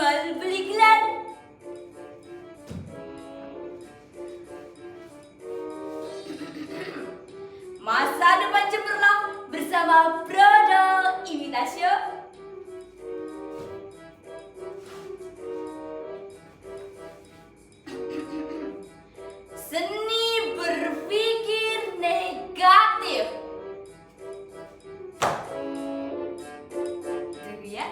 jual beli gelar. Masa depan cemerlang bersama Prodo Imitasio. Seni berpikir negatif. Tunggu ya.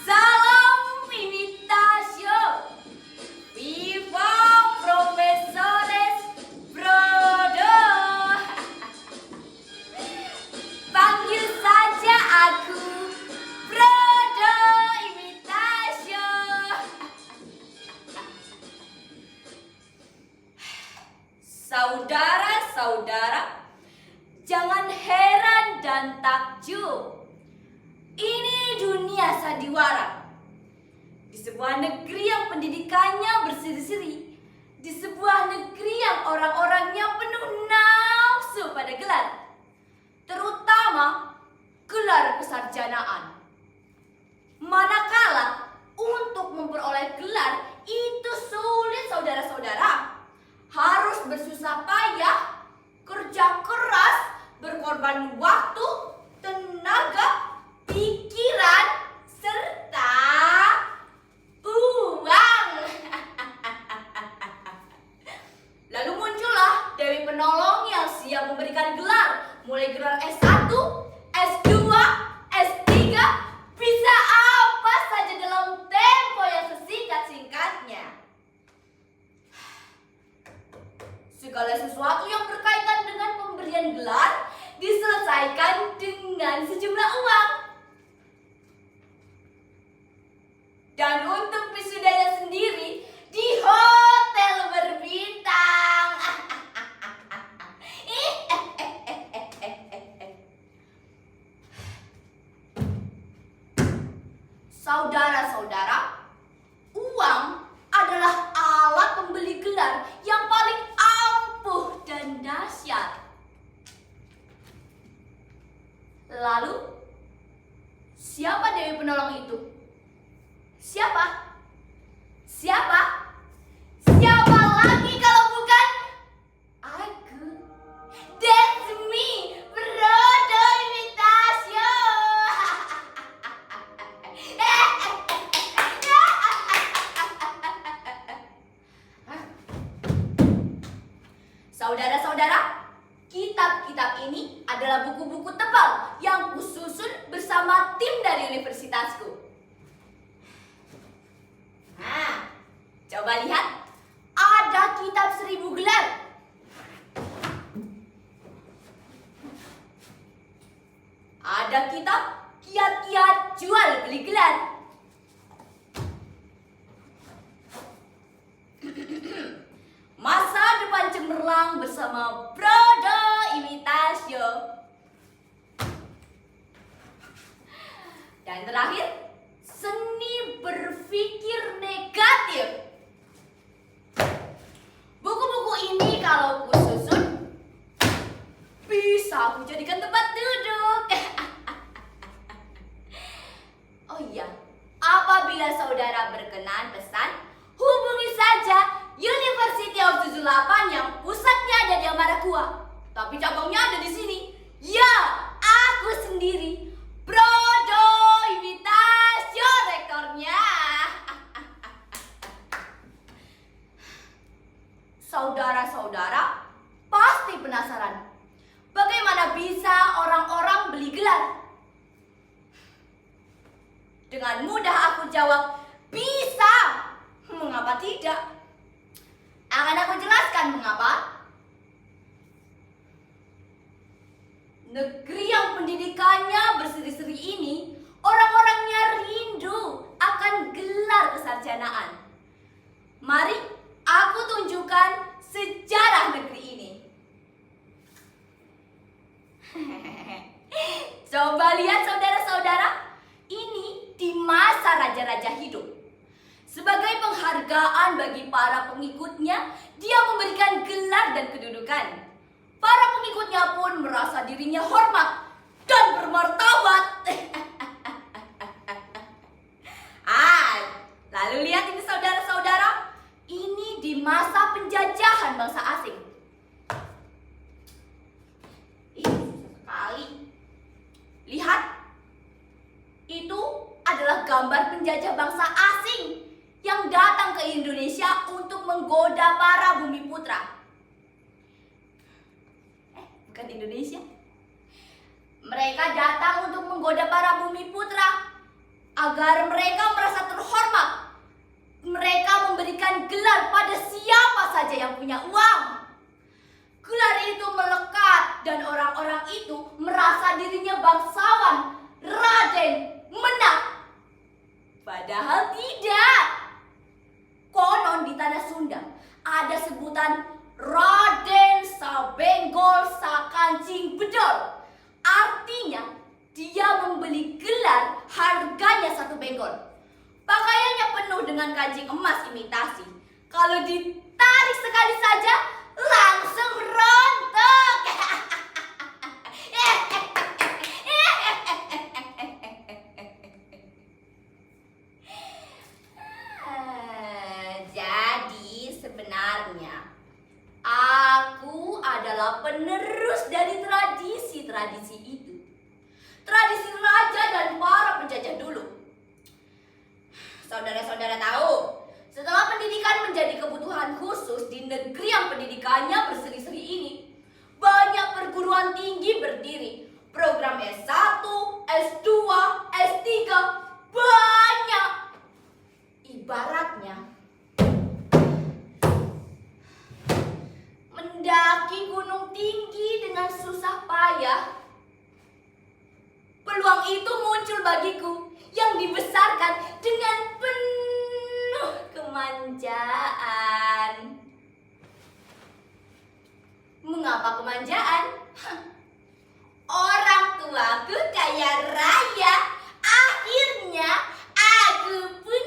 Salam Imitasio. Viva Profesores Prodo. Panggil saja aku Prodo Imitasio. Saudara-saudara, jangan heran dan takjub. Ini dunia sandiwara. Di sebuah negeri yang pendidikannya berseri-seri, di sebuah negeri yang orang-orangnya penuh nafsu pada gelar, terutama gelar kesarjanaan. Manakala untuk memperoleh gelar itu sulit, saudara-saudara. Harus bersusah payah, kerja keras, berkorban waktu, tenaga, pikiran, serta uang. Lalu muncullah Dewi Penolong yang siap memberikan gelar, mulai gelar S1, S2, S3, bisa apa saja dalam tempo yang sesingkat-singkatnya. Segala sesuatu yang berkaitan dengan pemberian gelar diselesaikan dengan sejumlah uang. Dan untuk wisudanya sendiri di hotel berbintang. Saudara-saudara, uang adalah alat pembeli gelar yang paling ampuh dan dahsyat. Lalu, siapa Dewi Penolong itu? Siapa? Siapa? Siapa lagi kalau bukan aku? That's me, Prodo Imitasio. Saudara-saudara, kitab-kitab ini adalah buku-buku tebal yang kususun bersama tim dari universitasku. Nah, coba lihat, ada kitab 1000 gelar. Ada kitab kiat-kiat jual beli gelar. Masa depan cemerlang bersama Prodo Imitasio. Dan terakhir, seni berpikir negatif. Buku-buku ini kalau kususun bisa aku jadikan tempat duduk. Oh iya, apabila saudara berkenan pesan, hubungi saja University of 78 yang pusatnya ada di Amarakuwa, tapi cabangnya ada di sini. Ya, aku sendiri, Prodo Imitasio rektornya. Saudara-saudara pasti penasaran, bisa orang-orang beli gelar? Dengan mudah aku jawab, bisa. Mengapa tidak? Akan aku jelaskan mengapa. Negeri yang pendidikannya berseri-seri ini, orang-orangnya rindu akan gelar kesarjanaan. Mari aku tunjukkan sejarah negeri ini. Coba lihat saudara-saudara, ini di masa raja-raja hidup. Sebagai penghargaan bagi para pengikutnya, dia memberikan gelar dan kedudukan. Para pengikutnya pun merasa dirinya hormat dan bermartabat. Lalu lihat ini saudara-saudara, ini di masa penjajahan bangsa asing. Sekali. Lihat, itu adalah gambar penjajah bangsa asing yang datang ke Indonesia untuk menggoda para bumi putra. Bukan Indonesia. Mereka datang untuk menggoda para bumi putra agar mereka merasa terhormat. Mereka memberikan gelar pada siapa saja yang punya uang. Gelar itu melekat dan orang-orang itu merasa dirinya bangsawan, raden, menang. Padahal tidak. Konon di tanah Sunda ada sebutan Raden Sabenggol Sakancing Bedol. Artinya dia membeli gelar harganya 1 benggol. Pakaiannya penuh dengan kancing emas imitasi. Kalau ditarik sekali saja langsung rontok. Jadi sebenarnya aku adalah penerus dari tradisi-tradisi itu. Tradisi raja dan para penjajah dulu. Saudara-saudara tahu, setelah pendidikan menjadi kebutuhan khusus di negeri yang pendidikannya berseri-seri ini, banyak perguruan tinggi berdiri. Program S1, S2, S3, banyak. Ibaratnya mendaki gunung tinggi dengan susah payah. Peluang itu muncul bagiku yang dibesarkan dengan penuh kemanjaan. Mengapa kemanjaan? Orang tuaku kaya raya, akhirnya aku pun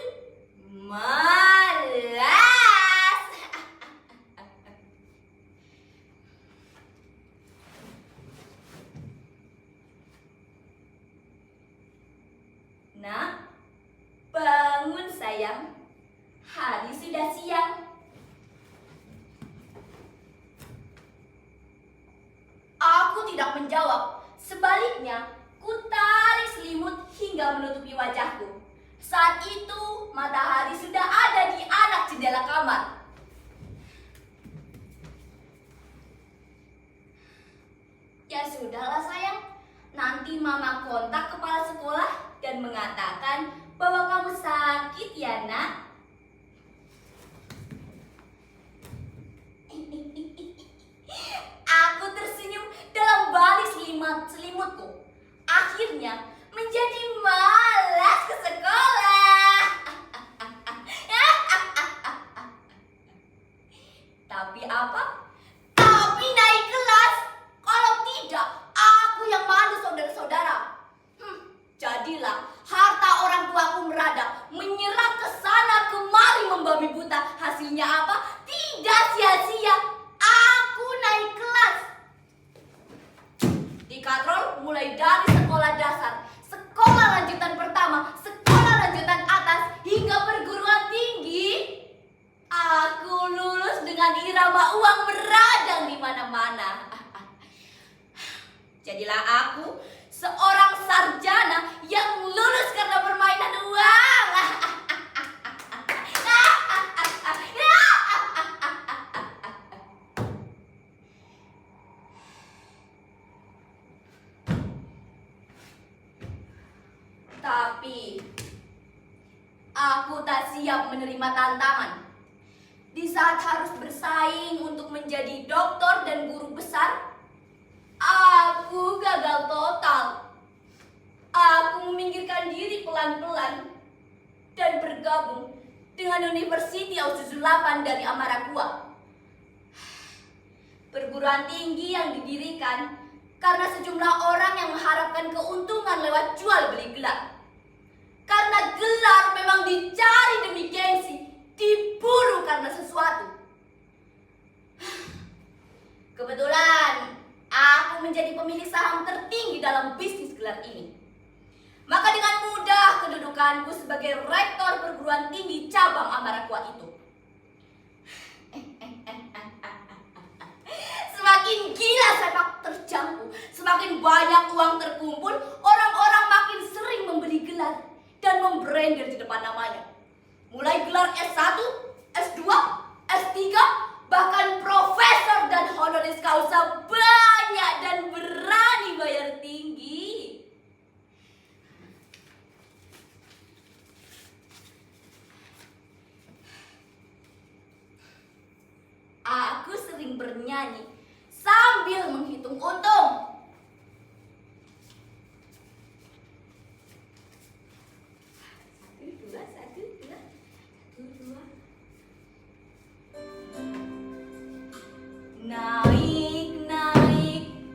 malas. Nah, bangun sayang, hari sudah siang. Aku tidak menjawab, sebaliknya ku tarik selimut hingga menutupi wajahku. Saat itu matahari sudah ada di anak jendela kamar. Ya sudahlah sayang, nanti mama kontak kepala sekolah dan mengatakan bahwa kamu sakit ya nak. Aku tersenyum dalam balik selimutku. Akhirnya menjadi malas ke sekolah. Tapi apa? Tapi naik kelas. Kalau tidak, aku yang malu saudara-saudara. Jadilah harta orang tuaku merada, menyerang ke sana kemari membabi buta. Hasilnya apa? Tidak sia-sia. Aku naik kelas. Dikatrol mulai dari sekolah dasar, sekolah lanjutan pertama, sekolah lanjutan atas, hingga perguruan tinggi. Aku lulus dengan irama uang meradang di mana-mana. Jadilah aku seorang sarjana yang lulus karena permainan uang. Tapi aku tak siap menerima tantangan. Di saat harus bersaing untuk menjadi doktor dan guru besar, aku gagal total. Aku meminggirkan diri pelan-pelan dan bergabung dengan University of 8 dari Amaragua. Perguruan tinggi yang didirikan karena sejumlah orang yang mengharapkan keuntungan lewat jual beli gelar. Karena gelar memang dicari demi gengsi, diburu karena sesuatu. Kebetulan aku menjadi pemilik saham tertinggi dalam bisnis gelar ini. Maka dengan mudah kedudukanku sebagai rektor perguruan tinggi cabang Amaragua itu. Semakin gila sepak terjangku, semakin banyak uang terkumpul, orang-orang makin sering membeli gelar dan membranded di depan namanya. Mulai gelar S1, S2, S3, bahkan profesor dan honoris causa banyak dan berani bayar tinggi. Aku sering bernyanyi sambil menghitung untung. Satu, dua. Naik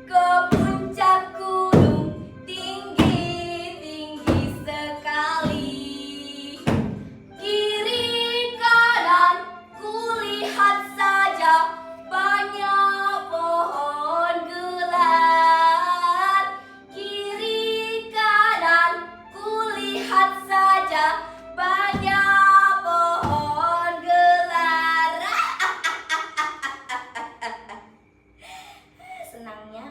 ke puncak gunung, tinggi sekali. Kiri kanan kulihat saja banyak pohon gelar. Kiri kanan kulihat saja banyak pohon gelar. Senangnya.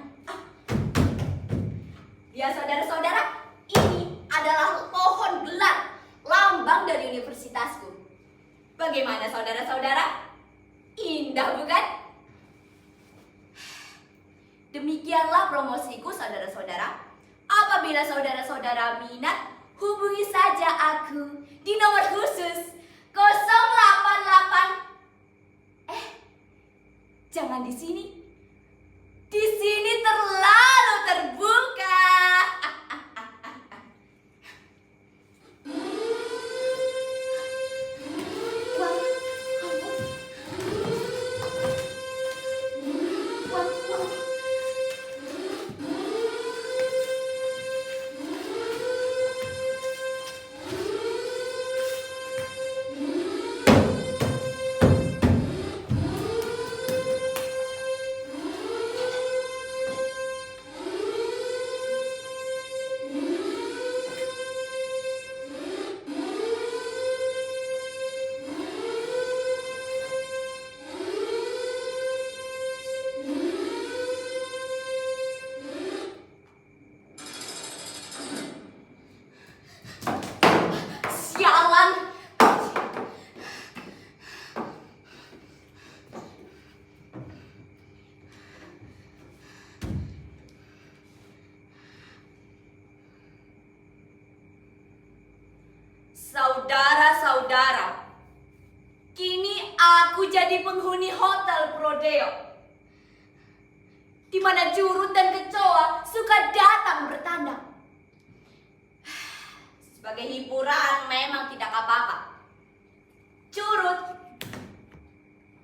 Ya saudara-saudara, ini adalah pohon gelar, lambang dari universitasku. Bagaimana saudara-saudara? Indah bukan? Demikianlah promosiku saudara-saudara. Apabila saudara-saudara minat, hubungi saja aku di nomor khusus 088. Jangan di sini. Di sini terlalu terbuka. Saudara-saudara, kini aku jadi penghuni hotel Prodeo, di mana Jurut dan Kecoa suka datang bertandang. Sebagai hiburan memang tidak apa-apa. Jurut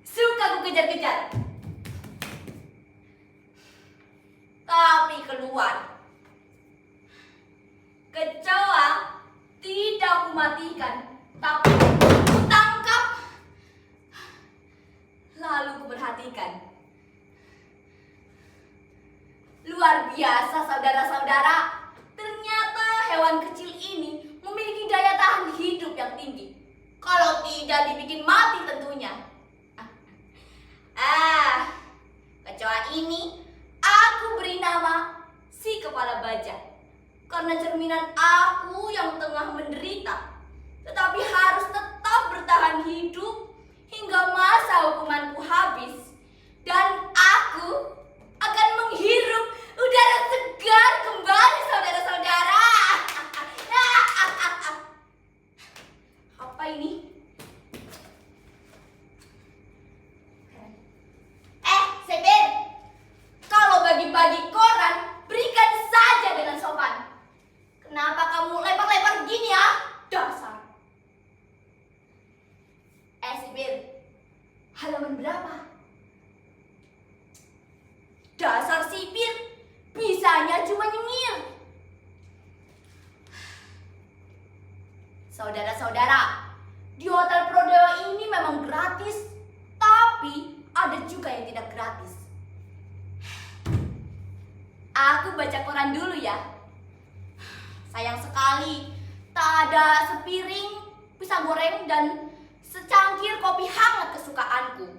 suka ku kejar-kejar, tapi keluar. Kecoa tidak aku matikan, tapi ku tangkap. Lalu ku perhatikan. Luar biasa saudara-saudara, ternyata hewan kecil ini memiliki daya tahan hidup yang tinggi. Kalau tidak dibikin mati tentunya. Kecoa ini aku beri nama si kepala baja. Karena cerminan aku yang tengah menderita, tetapi harus tetap bertahan hidup hingga masa hukumanku habis. Dan aku akan menghirup udara segar kembali saudara-saudara. Dasar sipir, bisanya cuma nyengir. Saudara-saudara, di Hotel Prodeo ini memang gratis, tapi ada juga yang tidak gratis. Aku baca koran dulu ya. Sayang sekali, tak ada sepiring pisang goreng dan secangkir kopi hangat kesukaanku.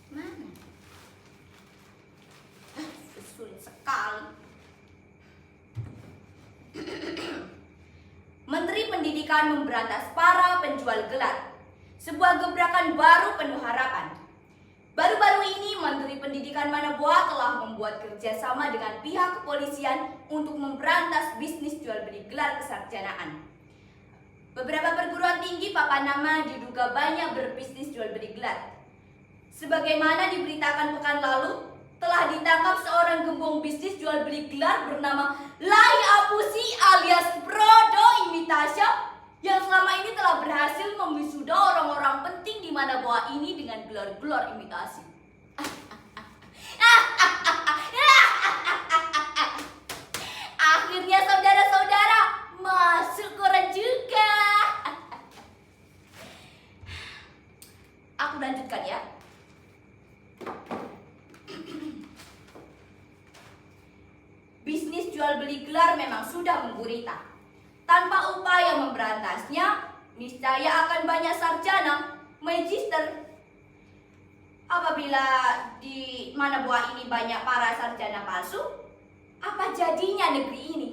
Mana? Sulit sekali. Menteri Pendidikan memberantas para penjual gelar. Sebuah gebrakan baru penuh harapan. Baru-baru ini Menteri Pendidikan Manaboa telah membuat kerjasama dengan pihak kepolisian untuk memberantas bisnis jual beli gelar kesarjanaan. Beberapa perguruan tinggi papan nama diduga banyak berbisnis jual beli gelar. Sebagaimana diberitakan pekan lalu, telah ditangkap seorang gembong bisnis jual beli gelar bernama Lai Apusi alias Prodo Imitasya yang selama ini telah berhasil memwisuda orang-orang penting di Manaboa ini dengan gelar-gelar imitasi. Akhirnya saudara-saudara masuk koran juga. Aku lanjutkan ya. Bisnis jual beli gelar memang sudah menggurita. Tanpa upaya memberantasnya, niscaya akan banyak sarjana, magister. Apabila di Manaboa ini banyak para sarjana palsu, apa jadinya negeri ini?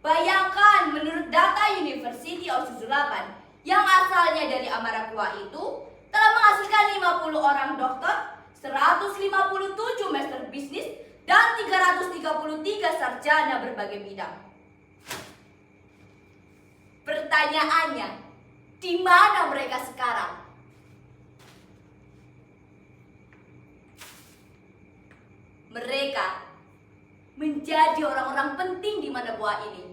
Bayangkan menurut data University of Suzulapan yang asalnya dari Amarakua itu telah menghasilkan 50 orang dokter, 157 master bisnis, dan 333 sarjana berbagai bidang. Pertanyaannya, di mana mereka sekarang? Mereka menjadi orang-orang penting di Manaboa ini.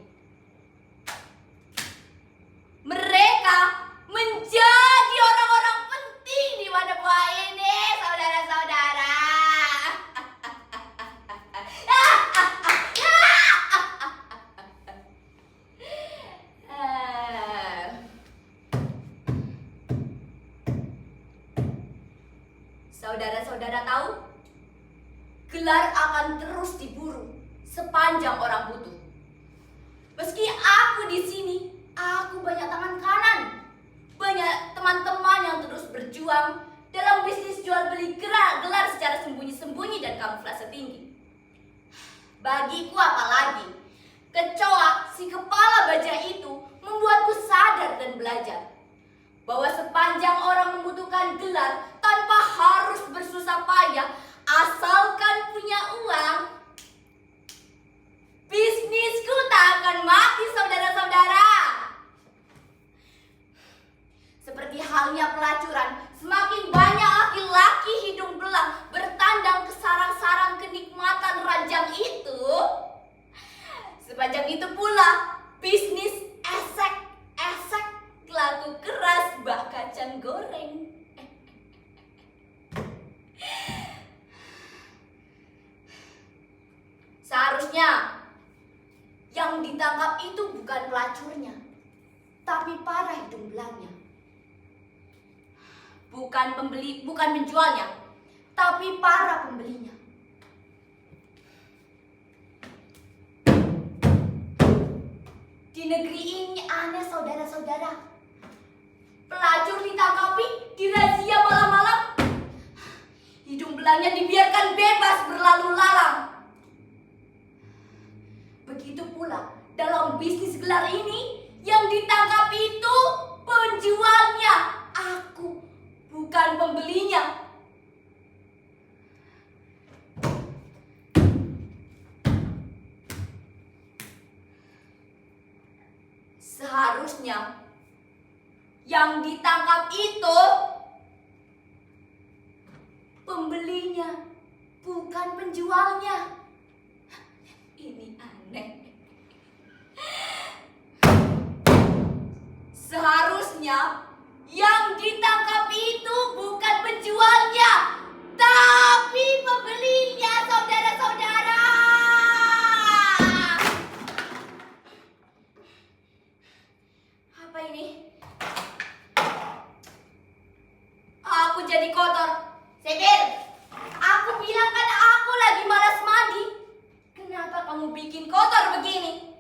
Mereka menjadi orang-orang penting di Manaboa ini, saudara-saudara. Saudara-saudara tahu, gelar akan terus diburu sepanjang orang butuh. Meski aku di sini, aku banyak tangan kanan, banyak teman-teman yang terus berjuang dalam bisnis jual beli gelar secara sembunyi-sembunyi dan kamuflase tinggi. Bagiku apalagi, kecoa si kepala baja itu membuatku sadar dan belajar bahwa sepanjang orang membutuhkan gelar tanpa harus bersusah payah, asalkan punya uang, bisnisku tak akan mati, saudara-saudara. Seperti halnya pelacuran, semakin banyak laki-laki hidung belang bertandang ke sarang-sarang kenikmatan ranjang itu, sepanjang itu pula bisnis esek-esek laku keras bak kacang goreng. Seharusnya yang ditangkap itu bukan pelacurnya, tapi para hidung belangnya. Bukan penjualnya, tapi para pembelinya. Di negeri ini aneh, saudara-saudara. Pelacur ditangkapi, dirazia malam-malam. Hidung belangnya dibiarkan bebas berlalu lalang. Begitu pula dalam bisnis gelar ini, yang ditangkap itu penjualnya. Aku, bukan pembelinya. Seharusnya yang ditangkap itu pembelinya, bukan penjualnya. Ini aneh. Seharusnya yang ditangkap itu bukan penjualnya, Sipir, aku bilang kan aku lagi malas mandi. Kenapa kamu bikin kotor begini?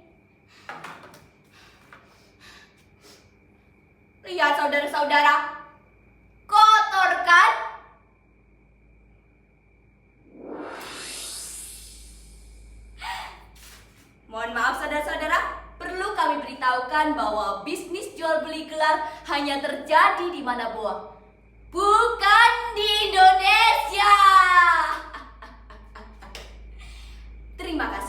Lihat saudara-saudara, kotor kan? Mohon maaf saudara-saudara, perlu kami beritahukan bahwa bisnis jual beli gelar hanya terjadi di Manaboa, bukan di Indonesia. Terima kasih.